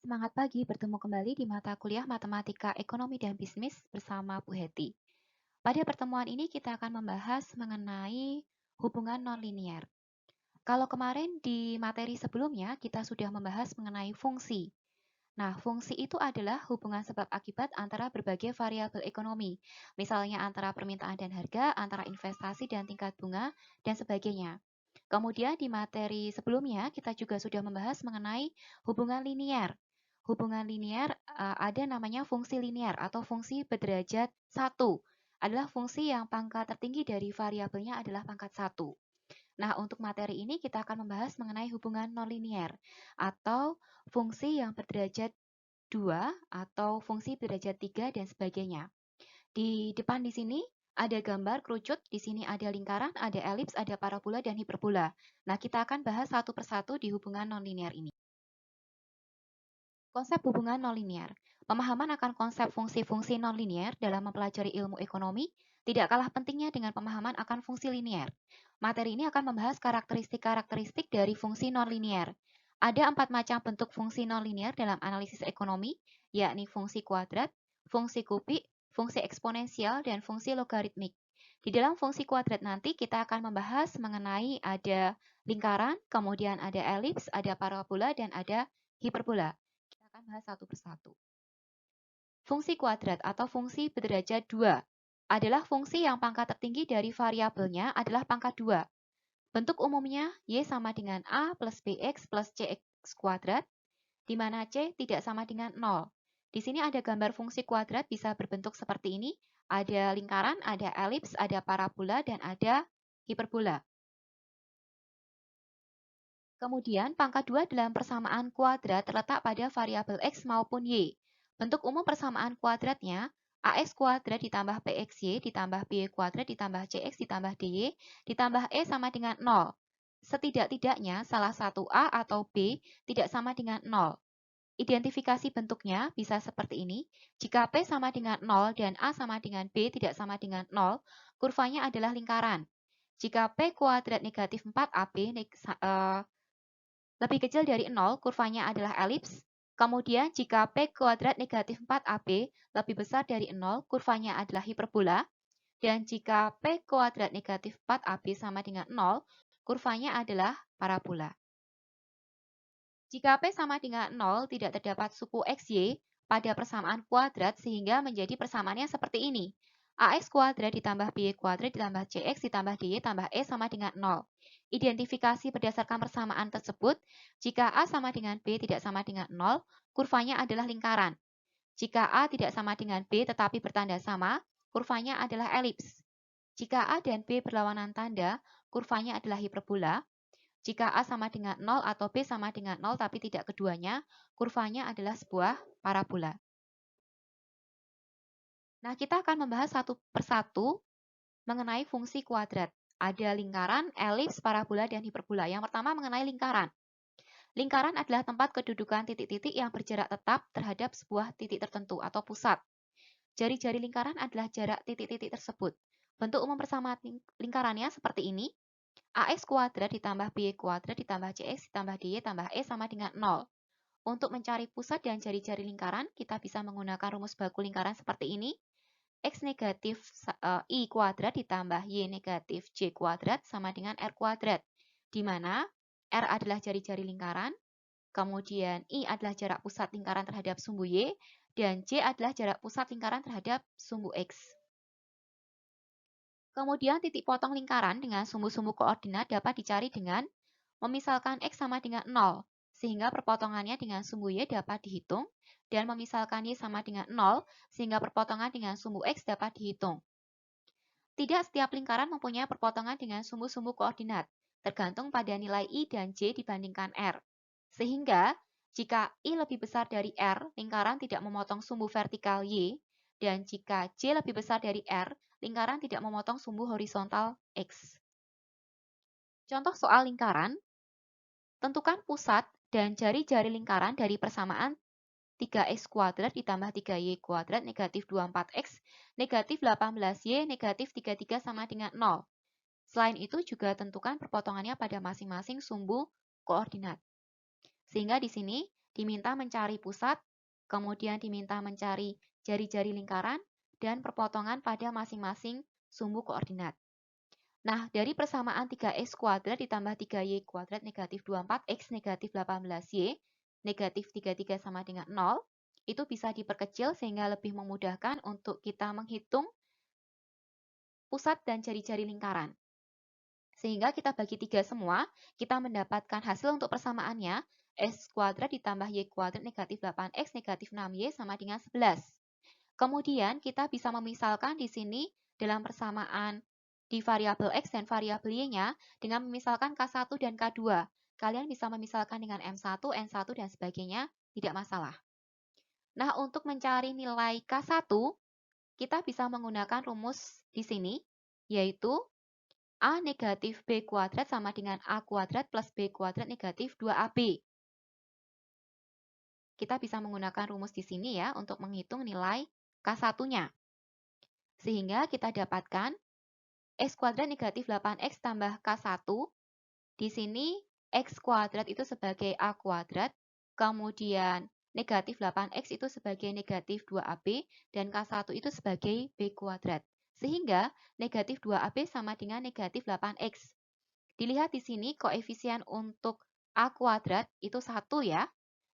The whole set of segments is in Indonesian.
Semangat pagi bertemu kembali di mata kuliah Matematika Ekonomi dan Bisnis bersama Bu Heti. Pada pertemuan ini kita akan membahas mengenai hubungan nonlinier. Kalau kemarin di materi sebelumnya kita sudah membahas mengenai fungsi. Nah, fungsi itu adalah hubungan sebab akibat antara berbagai variabel ekonomi, misalnya antara permintaan dan harga, antara investasi dan tingkat bunga, dan sebagainya. Kemudian di materi sebelumnya kita juga sudah membahas mengenai hubungan linier. Hubungan linier ada namanya fungsi linier atau fungsi berderajat 1. Adalah fungsi yang pangkat tertinggi dari variabelnya adalah pangkat 1. Nah, untuk materi ini kita akan membahas mengenai hubungan nonlinier atau fungsi yang berderajat 2 atau fungsi berderajat 3 dan sebagainya. Di depan di sini ada gambar kerucut, di sini ada lingkaran, ada elips, ada parabola, dan hiperbola. Nah, kita akan bahas satu persatu di hubungan nonlinier ini. Konsep hubungan nonlinier. Pemahaman akan konsep fungsi-fungsi nonlinier dalam mempelajari ilmu ekonomi tidak kalah pentingnya dengan pemahaman akan fungsi linier. Materi ini akan membahas karakteristik-karakteristik dari fungsi nonlinier. Ada 4 macam bentuk fungsi nonlinier dalam analisis ekonomi, yakni fungsi kuadrat, fungsi kubik, fungsi eksponensial, dan fungsi logaritmik. Di dalam fungsi kuadrat nanti kita akan membahas mengenai ada lingkaran, kemudian ada elips, ada parabola, dan ada hiperbola. Kita akan bahas satu persatu. Fungsi kuadrat atau fungsi berderajat 2 adalah fungsi yang pangkat tertinggi dari variabelnya adalah pangkat 2. Bentuk umumnya Y sama dengan A plus BX plus CX kuadrat, di mana C tidak sama dengan 0. Di sini ada gambar fungsi kuadrat bisa berbentuk seperti ini. Ada lingkaran, ada elips, ada parabola, dan ada hiperbola. Kemudian, pangkat 2 dalam persamaan kuadrat terletak pada variabel X maupun Y. Bentuk umum persamaan kuadratnya, AX kuadrat ditambah PXY ditambah BY kuadrat ditambah CX ditambah DY ditambah E sama dengan 0. Setidak-tidaknya salah satu A atau B tidak sama dengan 0. Identifikasi bentuknya bisa seperti ini. Jika P sama dengan 0 dan A sama dengan B tidak sama dengan 0, kurvanya adalah lingkaran. Jika P kuadrat negatif 4AB lebih kecil dari 0, kurvanya adalah elips. Kemudian jika P kuadrat negatif 4AB lebih besar dari 0, kurvanya adalah hiperbola. Dan jika P kuadrat negatif 4AB sama dengan 0, kurvanya adalah parabola. Jika P sama dengan 0, tidak terdapat suku XY pada persamaan kuadrat sehingga menjadi persamaannya seperti ini. AX kuadrat ditambah BY kuadrat ditambah CX ditambah DY tambah E sama dengan 0. Identifikasi berdasarkan persamaan tersebut, jika A sama dengan B tidak sama dengan 0, kurvanya adalah lingkaran. Jika A tidak sama dengan B tetapi bertanda sama, kurvanya adalah elips. Jika A dan B berlawanan tanda, kurvanya adalah hiperbola. Jika A sama dengan 0 atau B sama dengan 0 tapi tidak keduanya, kurvanya adalah sebuah parabola. Nah, kita akan membahas satu persatu mengenai fungsi kuadrat. Ada lingkaran, elips, parabola, dan hiperbola. Yang pertama mengenai lingkaran. Lingkaran adalah tempat kedudukan titik-titik yang berjarak tetap terhadap sebuah titik tertentu atau pusat. Jari-jari lingkaran adalah jarak titik-titik tersebut. Bentuk umum persamaan lingkarannya seperti ini. AX kuadrat ditambah BY kuadrat ditambah CX ditambah DY tambah E sama dengan 0. Untuk mencari pusat dan jari-jari lingkaran, kita bisa menggunakan rumus baku lingkaran seperti ini. X negatif I kuadrat ditambah Y negatif J kuadrat sama dengan R kuadrat. Di mana R adalah jari-jari lingkaran, kemudian I adalah jarak pusat lingkaran terhadap sumbu Y, dan J adalah jarak pusat lingkaran terhadap sumbu X. Kemudian titik potong lingkaran dengan sumbu-sumbu koordinat dapat dicari dengan memisalkan X sama dengan 0, sehingga perpotongannya dengan sumbu Y dapat dihitung, dan memisalkan Y sama dengan 0, sehingga perpotongan dengan sumbu X dapat dihitung. Tidak setiap lingkaran mempunyai perpotongan dengan sumbu-sumbu koordinat, tergantung pada nilai I dan J dibandingkan R. Sehingga, jika I lebih besar dari R, lingkaran tidak memotong sumbu vertikal Y, dan jika J lebih besar dari R, lingkaran tidak memotong sumbu horizontal X. Contoh soal lingkaran, tentukan pusat dan jari-jari lingkaran dari persamaan 3x kuadrat ditambah 3y kuadrat negatif 24x negatif 18y negatif 33 sama dengan 0. Selain itu juga tentukan perpotongannya pada masing-masing sumbu koordinat. Sehingga di sini diminta mencari pusat, kemudian diminta mencari jari-jari lingkaran, dan perpotongan pada masing-masing sumbu koordinat. Nah, dari persamaan 3x kuadrat ditambah 3y kuadrat negatif 24x negatif 18y, negatif 33 sama dengan 0, itu bisa diperkecil sehingga lebih memudahkan untuk kita menghitung pusat dan jari-jari lingkaran. Sehingga kita bagi 3 semua, kita mendapatkan hasil untuk persamaannya, x kuadrat ditambah y kuadrat negatif 8x negatif 6y sama dengan 11. Kemudian kita bisa memisalkan di sini dalam persamaan di variabel x dan variabel y-nya dengan memisalkan K1 dan K2. Kalian bisa memisalkan dengan M1, N1, dan sebagainya, tidak masalah. Nah, untuk mencari nilai K1, kita bisa menggunakan rumus di sini, yaitu A negatif B kuadrat sama dengan A kuadrat plus B kuadrat negatif 2AB. Kita bisa menggunakan rumus di sini ya untuk menghitung nilai K1-nya. Sehingga kita dapatkan X kuadrat negatif 8X tambah K1. Di sini X kuadrat itu sebagai A kuadrat, kemudian negatif 8X itu sebagai negatif 2AB, dan K1 itu sebagai B kuadrat. Sehingga negatif 2AB sama dengan negatif 8X. Dilihat di sini koefisien untuk A kuadrat itu 1 ya.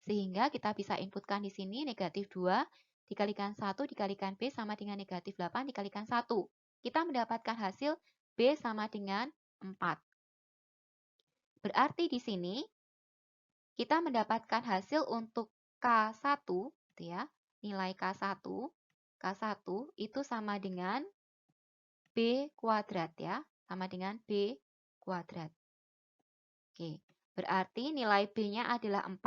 Sehingga kita bisa inputkan di sini negatif 2 dikalikan 1 dikalikan B sama dengan negatif 8 dikalikan 1. Kita mendapatkan hasil B sama dengan 4. Berarti di sini kita mendapatkan hasil untuk K1 gitu ya. Nilai K1 itu sama dengan B kuadrat ya, sama dengan B kuadrat. Oke, berarti nilai B-nya adalah 4,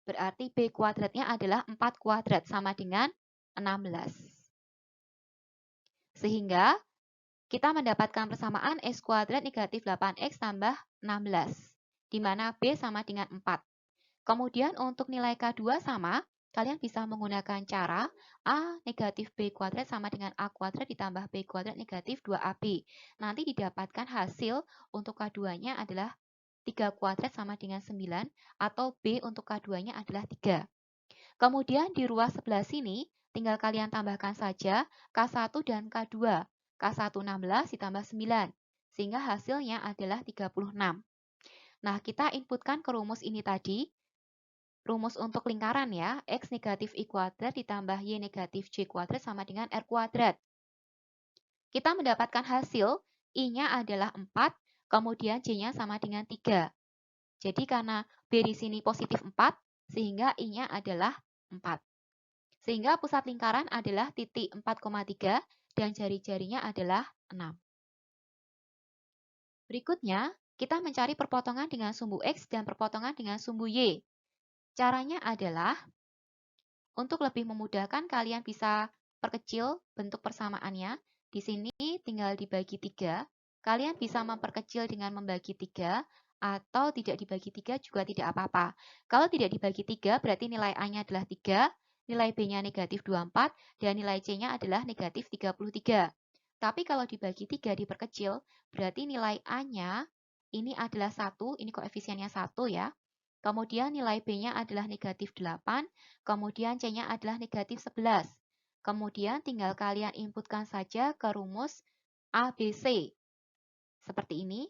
berarti B kuadratnya adalah 4 kuadrat sama dengan 16. Sehingga kita mendapatkan persamaan X kuadrat negatif 8X tambah 16, di mana B sama dengan 4. Kemudian untuk nilai K2 sama, kalian bisa menggunakan cara A negatif B kuadrat sama dengan A kuadrat ditambah B kuadrat negatif 2AB. Nanti didapatkan hasil untuk K2-nya adalah 3 kuadrat sama dengan 9, atau B untuk K2-nya adalah 3. Kemudian di ruas sebelah sini, tinggal kalian tambahkan saja K1 dan K2. K1 16 ditambah 9, sehingga hasilnya adalah 36. Nah, kita inputkan ke rumus ini tadi, rumus untuk lingkaran ya, X negatif Y kuadrat ditambah Y negatif J kuadrat sama dengan R kuadrat. Kita mendapatkan hasil, I-nya adalah 4, kemudian J-nya sama dengan 3. Jadi karena B di sini positif 4, sehingga I-nya adalah 4. Sehingga pusat lingkaran adalah titik 4,3 dan jari-jarinya adalah 6. Berikutnya, kita mencari perpotongan dengan sumbu X dan perpotongan dengan sumbu Y. Caranya adalah, untuk lebih memudahkan kalian bisa perkecil bentuk persamaannya. Di sini tinggal dibagi 3. Kalian bisa memperkecil dengan membagi 3, atau tidak dibagi 3 juga tidak apa-apa. Kalau tidak dibagi 3, berarti nilai A-nya adalah 3, nilai B-nya negatif 24, dan nilai C-nya adalah negatif 33. Tapi kalau dibagi 3 diperkecil, berarti nilai A-nya ini adalah 1, ini koefisiennya 1 ya. Kemudian nilai B-nya adalah negatif 8, kemudian C-nya adalah negatif 11. Kemudian tinggal kalian inputkan saja ke rumus ABC. Seperti ini.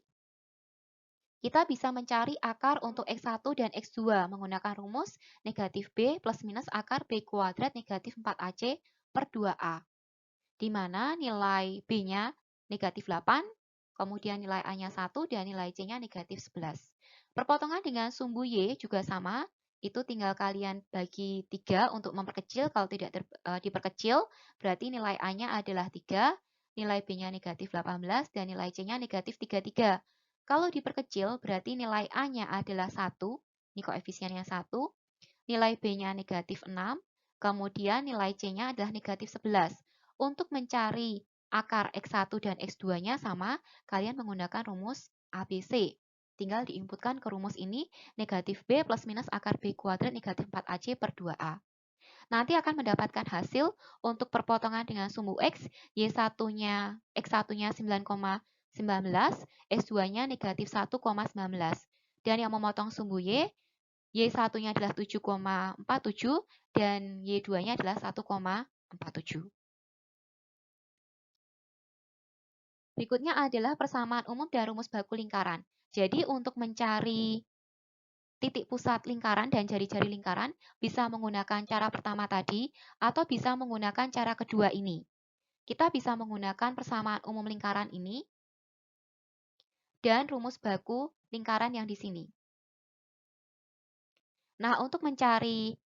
Kita bisa mencari akar untuk X1 dan X2 menggunakan rumus negatif B plus minus akar B kuadrat negatif 4AC per 2A. Di mana nilai B-nya negatif 8, kemudian nilai A-nya 1, dan nilai C-nya negatif 11. Perpotongan dengan sumbu Y juga sama, itu tinggal kalian bagi 3 untuk memperkecil. Kalau tidak diperkecil, berarti nilai A-nya adalah 3, nilai B-nya negatif 18, dan nilai C-nya negatif 33. Kalau diperkecil, berarti nilai A-nya adalah 1, ini koefisiennya 1, nilai B-nya negatif 6, kemudian nilai C-nya adalah negatif 11. Untuk mencari akar X1 dan X2-nya sama, kalian menggunakan rumus ABC. Tinggal diinputkan ke rumus ini, negatif B plus minus akar B kuadrat negatif 4AC per 2A. Nanti akan mendapatkan hasil untuk perpotongan dengan sumbu X, Y1-nya, X1-nya 9,19, X2-nya negatif 1,19. Dan yang memotong sumbu Y, Y1-nya adalah 7,47 dan Y2-nya adalah 1,47. Berikutnya adalah persamaan umum dan rumus baku lingkaran. Jadi untuk mencari titik pusat lingkaran dan jari-jari lingkaran bisa menggunakan cara pertama tadi atau bisa menggunakan cara kedua ini. Kita bisa menggunakan persamaan umum lingkaran ini dan rumus baku lingkaran yang di sini. Nah, untuk mencari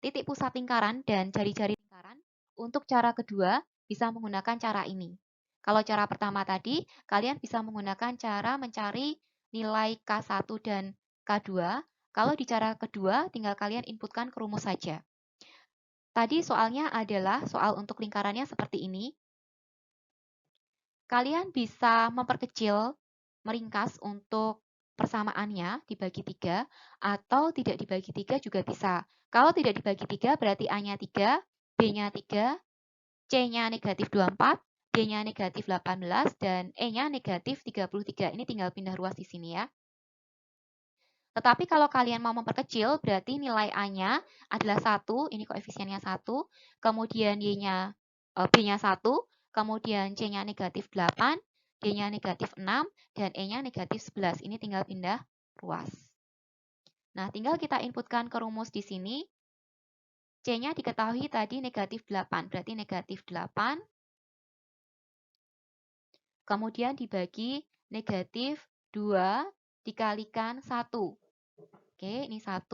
titik pusat lingkaran dan jari-jari lingkaran, untuk cara kedua bisa menggunakan cara ini. Kalau cara pertama tadi, kalian bisa menggunakan cara mencari nilai K1 dan K2. Kalau di cara kedua, tinggal kalian inputkan ke rumus saja. Tadi soalnya adalah soal untuk lingkarannya seperti ini. Kalian bisa memperkecil, meringkas untuk persamaannya dibagi 3, atau tidak dibagi 3 juga bisa. Kalau tidak dibagi 3 berarti A-nya 3, B-nya 3, C-nya negatif 24, D-nya negatif 18, dan E-nya negatif 33. Ini tinggal pindah ruas di sini ya. Tetapi kalau kalian mau memperkecil, berarti nilai A-nya adalah 1, ini koefisiennya 1, kemudian B-nya 1, kemudian C-nya negatif 8, D-nya negatif 6, dan E-nya negatif 11. Ini tinggal pindah ruas. Nah, tinggal kita inputkan ke rumus di sini. C-nya diketahui tadi negatif 8, berarti negatif 8, kemudian dibagi negatif 2 dikalikan 1. Oke, ini 1.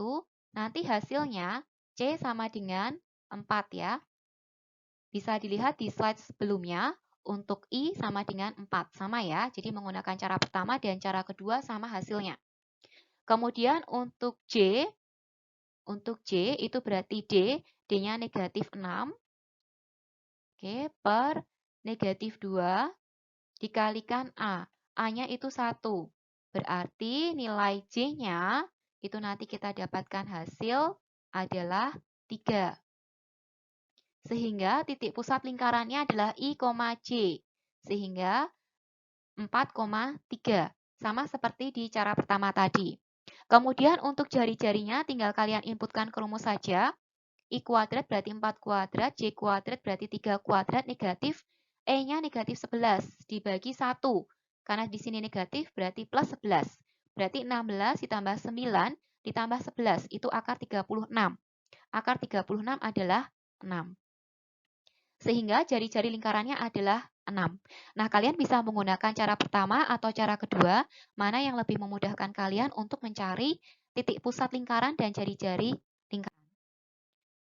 Nanti hasilnya C sama dengan 4 ya. Bisa dilihat di slide sebelumnya, untuk I sama dengan 4. Sama ya, jadi menggunakan cara pertama dan cara kedua sama hasilnya. Kemudian untuk J itu berarti D-nya negatif 6. Oke, per negatif 2 dikalikan A. A-nya itu 1. Berarti nilai J-nya itu nanti kita dapatkan hasil adalah 3. Sehingga titik pusat lingkarannya adalah I, J. Sehingga 4,3. Sama seperti di cara pertama tadi. Kemudian untuk jari-jarinya tinggal kalian inputkan ke rumus saja. I kuadrat berarti 4 kuadrat, J kuadrat berarti 3 kuadrat negatif, E-nya negatif 11 dibagi 1. Karena di sini negatif berarti plus 11. Berarti 16 ditambah 9 ditambah 11, itu akar 36. Akar 36 adalah 6. Sehingga jari-jari lingkarannya adalah 6. Nah, kalian bisa menggunakan cara pertama atau cara kedua, mana yang lebih memudahkan kalian untuk mencari titik pusat lingkaran dan jari-jari lingkaran.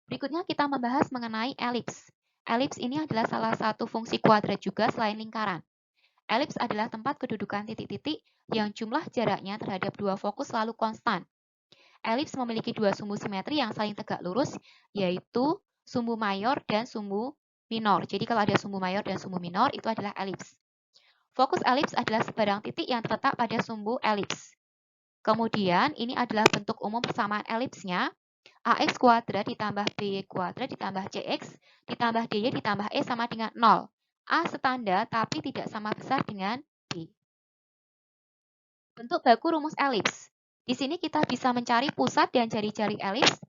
Berikutnya kita membahas mengenai elips. Elips ini adalah salah satu fungsi kuadrat juga selain lingkaran. Elips adalah tempat kedudukan titik-titik yang jumlah jaraknya terhadap dua fokus selalu konstan. Elips memiliki dua sumbu simetri yang saling tegak lurus, yaitu sumbu mayor dan sumbu minor. Jadi kalau ada sumbu mayor dan sumbu minor, itu adalah elips. Fokus elips adalah sebarang titik yang terletak pada sumbu elips. Kemudian ini adalah bentuk umum persamaan elipsnya. AX kuadrat ditambah BY kuadrat ditambah CX ditambah DY ditambah E sama dengan 0. A setanda tapi tidak sama besar dengan B. Bentuk baku rumus elips. Di sini kita bisa mencari pusat dan jari-jari elips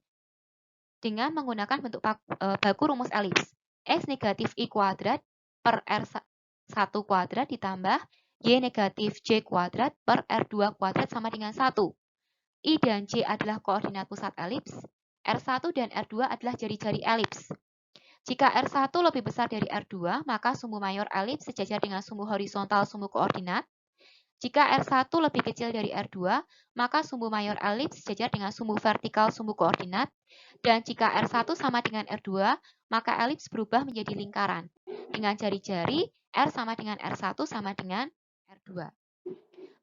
dengan menggunakan bentuk baku rumus elips. X negatif I kuadrat per R1 kuadrat ditambah Y negatif J kuadrat per R2 kuadrat sama dengan 1. I dan J adalah koordinat pusat elips. R1 dan R2 adalah jari-jari elips. Jika R1 lebih besar dari R2, maka sumbu mayor elips sejajar dengan sumbu horizontal sumbu koordinat. Jika R1 lebih kecil dari R2, maka sumbu mayor elips sejajar dengan sumbu vertikal sumbu koordinat. Dan jika R1 sama dengan R2, maka elips berubah menjadi lingkaran. Dengan jari-jari, R sama dengan R1 sama dengan R2.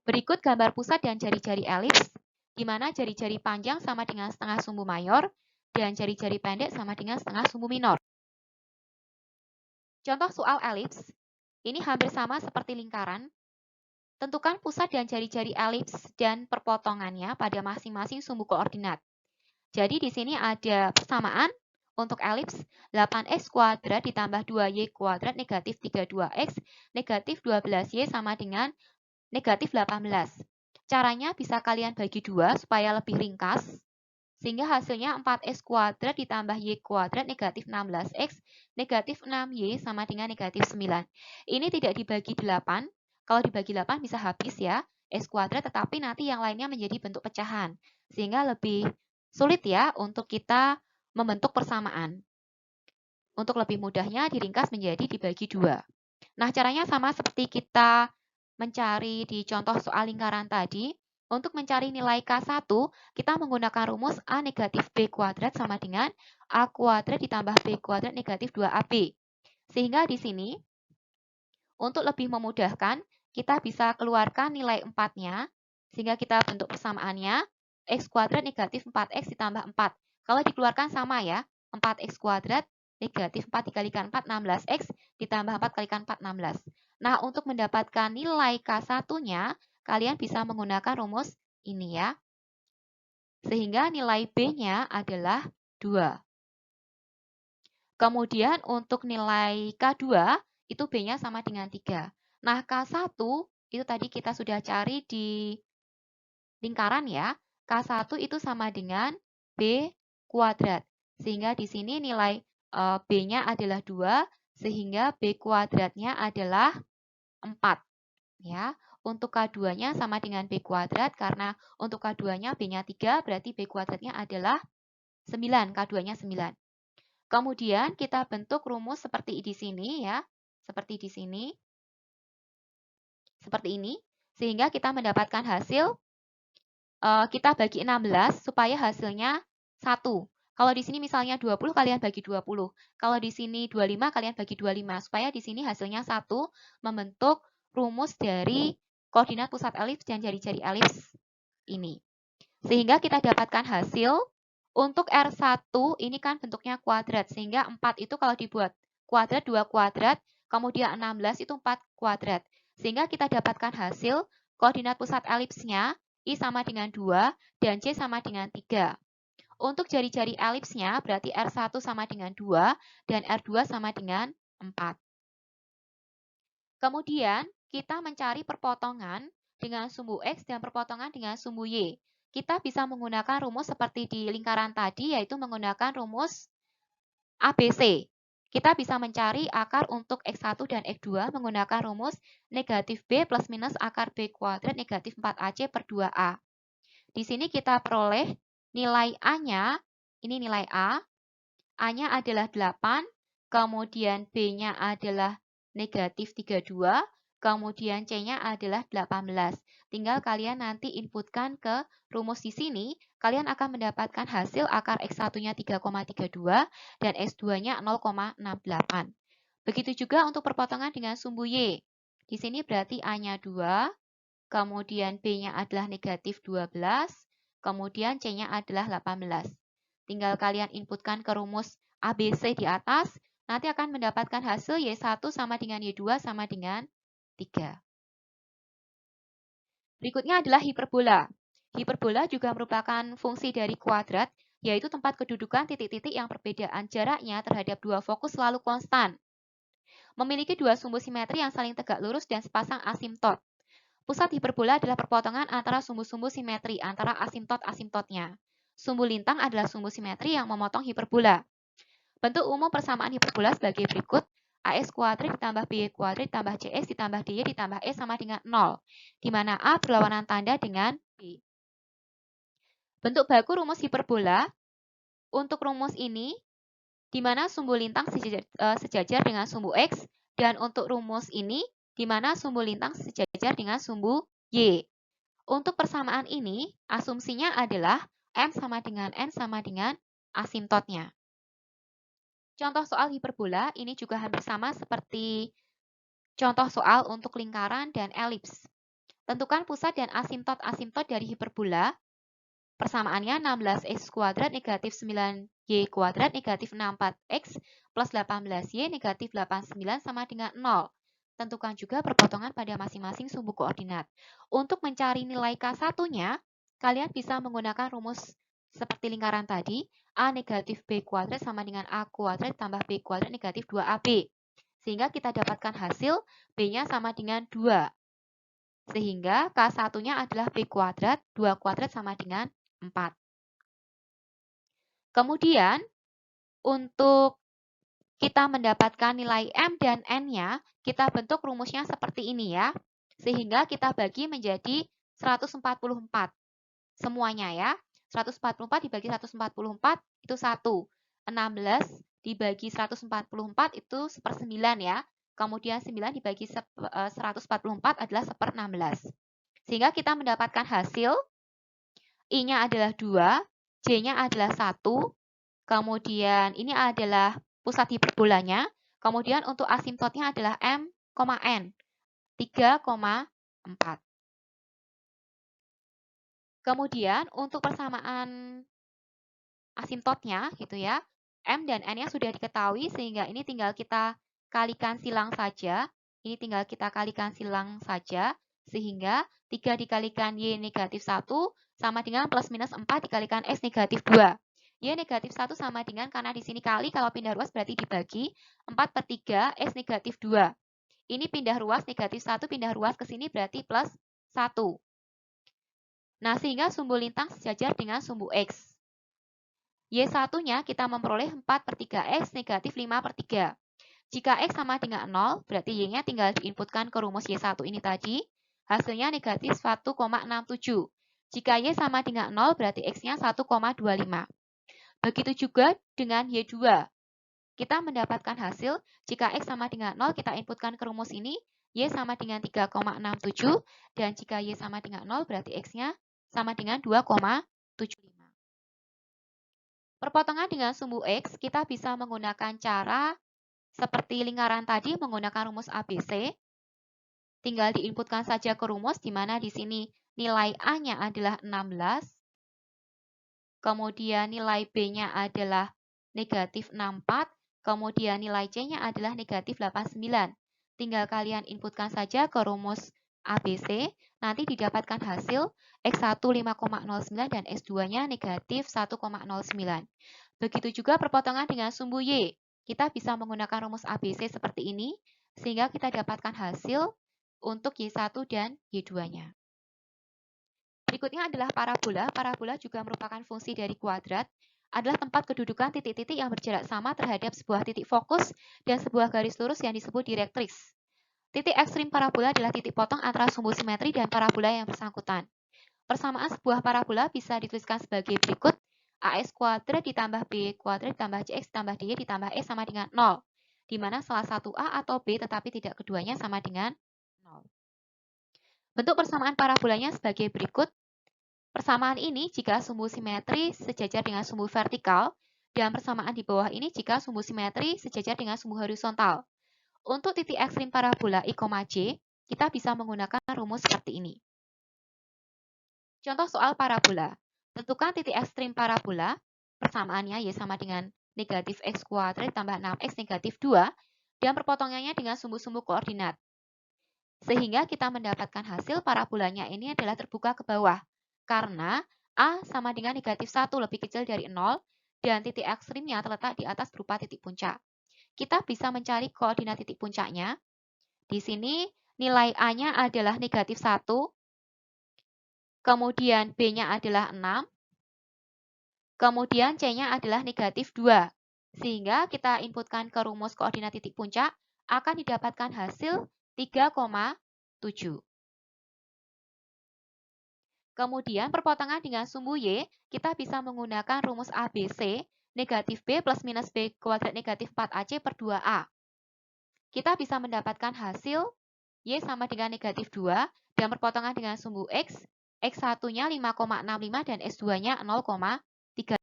Berikut gambar pusat dan jari-jari elips, di mana jari-jari panjang sama dengan setengah sumbu mayor, dan jari-jari pendek sama dengan setengah sumbu minor. Contoh soal elips, ini hampir sama seperti lingkaran. Tentukan pusat dan jari-jari elips dan perpotongannya pada masing-masing sumbu koordinat. Jadi di sini ada persamaan untuk elips 8x kuadrat ditambah 2y kuadrat negatif 32x negatif 12y sama dengan negatif 18. Caranya bisa kalian bagi dua supaya lebih ringkas. Sehingga hasilnya 4x kuadrat ditambah y kuadrat negatif 16x negatif 6y sama dengan negatif 9. Ini tidak dibagi 8. Kalau dibagi 8 bisa habis ya, x kuadrat, tetapi nanti yang lainnya menjadi bentuk pecahan. Sehingga lebih sulit ya untuk kita membentuk persamaan. Untuk lebih mudahnya diringkas menjadi dibagi 2. Nah, caranya sama seperti kita mencari di contoh soal lingkaran tadi. Untuk mencari nilai K1, kita menggunakan rumus A negatif B kuadrat sama dengan A kuadrat ditambah B kuadrat negatif 2AB. Sehingga di sini, untuk lebih memudahkan, kita bisa keluarkan nilai 4-nya, sehingga kita bentuk persamaannya, X kuadrat negatif 4X ditambah 4. Kalau dikeluarkan sama ya, 4X kuadrat negatif 4 dikalikan 4, 16X ditambah 4 kalikan 4, 16. Nah, untuk mendapatkan nilai K1-nya, kalian bisa menggunakan rumus ini ya. Sehingga nilai B-nya adalah 2. Kemudian untuk nilai K2, itu B-nya sama dengan 3. Nah, K1 itu tadi kita sudah cari di lingkaran ya. K1 itu sama dengan B kuadrat. Sehingga di sini nilai B-nya adalah 2, sehingga B kuadratnya adalah 4. Ya, untuk K2-nya sama dengan B kuadrat, karena untuk K2-nya B-nya 3, berarti B kuadratnya adalah 9, K2-nya 9. Kemudian kita bentuk rumus seperti di sini ya, seperti di sini, seperti ini, sehingga kita mendapatkan hasil, kita bagi 16 supaya hasilnya 1. Kalau di sini misalnya 20, kalian bagi 20. Kalau di sini 25, kalian bagi 25. Supaya di sini hasilnya 1, membentuk rumus dari koordinat pusat elips dan jari-jari elips ini. Sehingga kita dapatkan hasil untuk R1 ini kan bentuknya kuadrat. Sehingga 4 itu kalau dibuat kuadrat, 2 kuadrat, kemudian 16 itu 4 kuadrat. Sehingga kita dapatkan hasil koordinat pusat elipsnya I sama dengan 2 dan C sama dengan 3. Untuk jari-jari elipsnya berarti R1 sama dengan 2 dan R2 sama dengan 4. Kemudian kita mencari perpotongan dengan sumbu X dan perpotongan dengan sumbu Y. Kita bisa menggunakan rumus seperti di lingkaran tadi, yaitu menggunakan rumus ABC. Kita bisa mencari akar untuk X1 dan X2 menggunakan rumus negatif B plus minus akar B kuadrat negatif 4AC per 2A. Di sini kita peroleh nilai A-nya, ini nilai A. A-nya adalah 8, kemudian B-nya adalah negatif 32, kemudian C-nya adalah 18. Tinggal kalian nanti inputkan ke rumus di sini, kalian akan mendapatkan hasil akar X1-nya 3,32 dan X2-nya 0,68. Begitu juga untuk perpotongan dengan sumbu Y. Di sini berarti A-nya 2, kemudian B-nya adalah negatif 12, kemudian C-nya adalah 18. Tinggal kalian inputkan ke rumus ABC di atas, nanti akan mendapatkan hasil Y1 sama dengan Y2 sama dengan 3. Berikutnya adalah hiperbola. Hiperbola juga merupakan fungsi dari kuadrat, yaitu tempat kedudukan titik-titik yang perbedaan jaraknya terhadap dua fokus selalu konstan. Memiliki dua sumbu simetri yang saling tegak lurus dan sepasang asimptot. Pusat hiperbola adalah perpotongan antara sumbu-sumbu simetri antara asimptot-asimptotnya. Sumbu lintang adalah sumbu simetri yang memotong hiperbola. Bentuk umum persamaan hiperbola sebagai berikut. AX kuadrat ditambah BY kuadrat ditambah CX ditambah DY ditambah E sama dengan 0. Di mana A berlawanan tanda dengan B. Bentuk baku rumus hiperbola. Untuk rumus ini, di mana sumbu lintang sejajar dengan sumbu X. Dan untuk rumus ini, di mana sumbu lintang sejajar dengan sumbu Y. Untuk persamaan ini, asumsinya adalah M sama dengan N sama dengan asimptotnya. Contoh soal hiperbola ini juga hampir sama seperti contoh soal untuk lingkaran dan elips. Tentukan pusat dan asimptot-asimptot dari hiperbola. Persamaannya 16x kuadrat negatif 9y kuadrat negatif 64x plus 18y negatif 89 sama dengan 0. Tentukan juga perpotongan pada masing-masing sumbu koordinat. Untuk mencari nilai K1-nya, kalian bisa menggunakan rumus seperti lingkaran tadi, A negatif B kuadrat sama dengan A kuadrat tambah B kuadrat negatif 2AB. Sehingga kita dapatkan hasil B-nya sama dengan 2. Sehingga K1-nya adalah B kuadrat, 2 kuadrat sama dengan 4. Kemudian, untuk kita mendapatkan nilai M dan N-nya, kita bentuk rumusnya seperti ini ya. Sehingga kita bagi menjadi 144. Semuanya ya. 144 dibagi 144 itu 1. 16 dibagi 144 itu 1/9 ya. Kemudian 9 dibagi 144 adalah 1/16. Sehingga kita mendapatkan hasil I-nya adalah 2, J-nya adalah 1, kemudian ini adalah pusat hiperbolanya, kemudian untuk asimptotnya adalah M, N, 3,4. Kemudian untuk persamaan asimptotnya gitu ya, M dan N-nya sudah diketahui sehingga ini tinggal kita kalikan silang saja. Ini tinggal kita kalikan silang saja sehingga 3 dikalikan Y negatif 1 sama dengan plus minus 4 dikalikan X negatif 2. Y negatif 1 sama dengan, karena di sini kali, kalau pindah ruas berarti dibagi, 4/3 X negatif 2. Ini pindah ruas negatif 1 pindah ruas ke sini berarti plus 1. Nah, sehingga sumbu lintang sejajar dengan sumbu X. Y1-nya kita memperoleh 4/3X negatif 5/3. Jika X sama dengan 0, berarti Y-nya tinggal diinputkan ke rumus Y1 ini tadi. Hasilnya negatif 1,67. Jika Y sama dengan 0, berarti X-nya 1,25. Begitu juga dengan Y2. Kita mendapatkan hasil, jika X sama dengan 0, kita inputkan ke rumus ini, Y sama dengan 3,67, dan jika Y sama dengan 0, berarti X-nya sama dengan 2,75. Perpotongan dengan sumbu X, kita bisa menggunakan cara seperti lingkaran tadi menggunakan rumus ABC. Tinggal diinputkan saja ke rumus, di mana di sini nilai A-nya adalah 16, kemudian nilai B-nya adalah negatif 64, kemudian nilai C-nya adalah negatif 89. Tinggal kalian inputkan saja ke rumus ABC, nanti didapatkan hasil X1 5,09 dan X2-nya negatif 1,09. Begitu juga perpotongan dengan sumbu Y. Kita bisa menggunakan rumus ABC seperti ini, sehingga kita dapatkan hasil untuk Y1 dan Y2-nya. Berikutnya adalah parabola. Parabola juga merupakan fungsi dari kuadrat, adalah tempat kedudukan titik-titik yang berjarak sama terhadap sebuah titik fokus dan sebuah garis lurus yang disebut direktriks. Titik ekstrim parabola adalah titik potong antara sumbu simetri dan parabola yang bersangkutan. Persamaan sebuah parabola bisa dituliskan sebagai berikut. AX kuadrat ditambah B kuadrat ditambah CX ditambah DY ditambah X sama dengan 0. Di mana salah satu A atau B tetapi tidak keduanya sama dengan 0. Bentuk persamaan parabolanya sebagai berikut. Persamaan ini jika sumbu simetri sejajar dengan sumbu vertikal, dan persamaan di bawah ini jika sumbu simetri sejajar dengan sumbu horizontal. Untuk titik ekstrim parabola I, J, kita bisa menggunakan rumus seperti ini. Contoh soal parabola. Tentukan titik ekstrim parabola, persamaannya Y sama dengan negatif X kuadrat tambah 6X negatif 2, dan perpotongannya dengan sumbu-sumbu koordinat. Sehingga kita mendapatkan hasil parabolanya ini adalah terbuka ke bawah. Karena A sama dengan negatif 1 lebih kecil dari 0, dan titik ekstrimnya terletak di atas berupa titik puncak. Kita bisa mencari koordinat titik puncaknya. Di sini nilai A-nya adalah negatif 1, kemudian B-nya adalah 6, kemudian C-nya adalah negatif 2. Sehingga kita inputkan ke rumus koordinat titik puncak, akan didapatkan hasil 3,7. Kemudian perpotongan dengan sumbu Y, kita bisa menggunakan rumus ABC, negatif B plus minus B kuadrat negatif 4AC per 2A. Kita bisa mendapatkan hasil Y sama dengan negatif 2, dan perpotongan dengan sumbu X, X1-nya 5,65 dan X2-nya 0,35.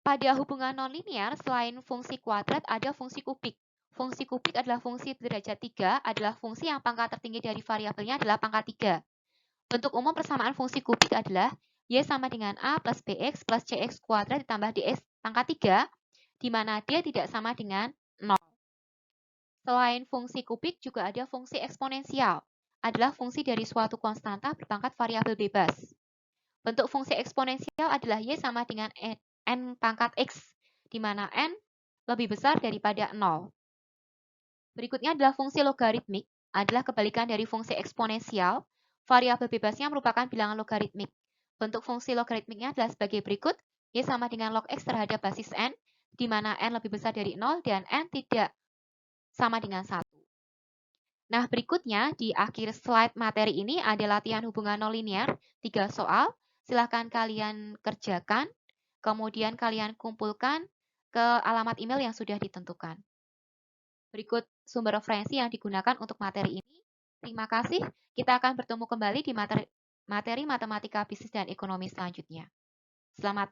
Pada hubungan nonlinear, selain fungsi kuadrat, ada fungsi kubik. Fungsi kubik adalah fungsi derajat 3, adalah fungsi yang pangkat tertinggi dari variabelnya adalah pangkat 3. Bentuk umum persamaan fungsi kubik adalah Y sama dengan A plus BX plus CX kuadrat ditambah DX pangkat 3, di mana D tidak sama dengan 0. Selain fungsi kubik, juga ada fungsi eksponensial, adalah fungsi dari suatu konstanta berpangkat variabel bebas. Bentuk fungsi eksponensial adalah Y sama dengan N pangkat X, di mana N lebih besar daripada 0. Berikutnya adalah fungsi logaritmik, adalah kebalikan dari fungsi eksponensial. Variabel bebasnya merupakan bilangan logaritmik. Bentuk fungsi logaritmiknya adalah sebagai berikut. Y sama dengan log X terhadap basis N, di mana N lebih besar dari 0 dan N tidak sama dengan 1. Nah, berikutnya di akhir slide materi ini ada latihan hubungan nonlinear, 3 soal. Silahkan kalian kerjakan, kemudian kalian kumpulkan ke alamat email yang sudah ditentukan. Berikut sumber referensi yang digunakan untuk materi ini. Terima kasih. Kita akan bertemu kembali di materi matematika bisnis dan ekonomi selanjutnya. Selamat